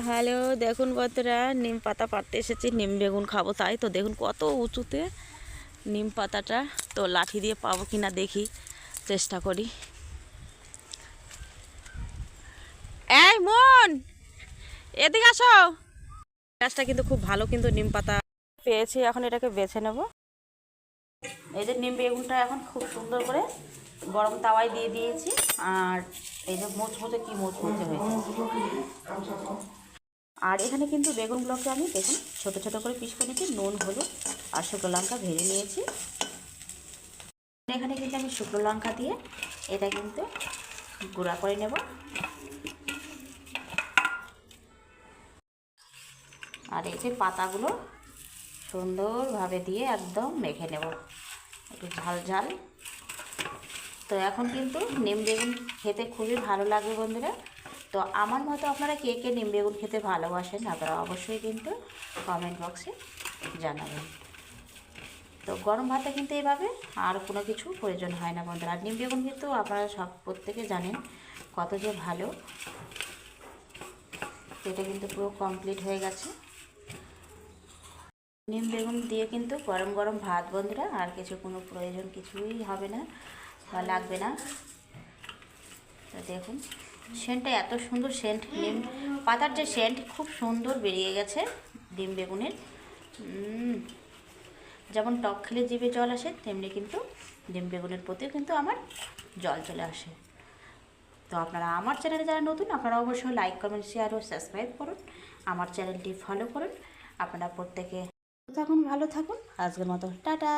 Hello, দেখুন বন্ধুরা, নিম পাতা পাড়তে এসেছি। নিম বেগুন খাবো, তাই তো দেখুন কত উঁচুতে নিম পাতাটা। তো লাঠি দিয়ে পাবো কিনা দেখি, চেষ্টা করি। এই মন, এদিকে আসো। গাছটা কিন্তু খুব ভালো, কিন্তু নিম পাতা পেয়েছি, এখন এটাকে বেছে নেব। এই যে নিম বেগুনটা এখন খুব সুন্দর করে গরম তাওয়ায় দিয়ে দিয়েছি। আর এই যে মুচমুচে কি মুচমুচে হয়েছে। আর এখানে কিন্তু বেগুনগুলোকে আমি দেখুন ছোটো ছোটো করে পিস করে নিয়েছি, নুন হলুদ আর শুকনো লঙ্কা ভেজে নিয়েছি। এখানে কিন্তু আমি শুকনো লঙ্কা দিয়ে এটা কিন্তু গুঁড়া করে নেব। আর এই যে পাতাগুলো সুন্দরভাবে দিয়ে একদম মেখে নেব, একটু ঝাল ঝাল। তো এখন কিন্তু নিম বেগুন খেতে খুবই ভালো লাগবে বন্ধুরা। তো আমার মতো আপনারা কে কে নিম বেগুন খেতে ভালোবাসেন, আপনারা অবশ্যই কিন্তু কমেন্ট বক্সে জানাবেন। তো গরম ভাতে কিন্তু এইভাবে আর কোনো কিছু প্রয়োজন হয় না বন্ধুরা। আর নিম বেগুন কিন্তু আপনারা সব প্রত্যেকে জানেন কত যে ভালো। তো এটা কিন্তু পুরো কমপ্লিট হয়ে গেছে। নিম বেগুন দিয়ে কিন্তু গরম গরম ভাত বন্ধুরা, আর কিছু কোনো প্রয়োজন কিছুই হবে না বা লাগবে না। তো দেখুন সেন্টটা এত সুন্দর, সেন্ট নিম পাতার যে সেন্ট খুব সুন্দর বেরিয়ে গেছে নিম বেগুনের। যেমন টক খেলে জিভে জল আসে, তেমনি কিন্তু নিম বেগুনের প্রতিও কিন্তু আমার জল চলে আসে। তো আপনারা আমার চ্যানেলে যারা নতুন, আপনারা অবশ্যই লাইক কমেন্ট শেয়ার ও সাবস্ক্রাইব করুন, আমার চ্যানেলটি ফলো করুন। আপনারা প্রত্যেকে থাকুন, ভালো থাকুন। আজকের মতো টাটা।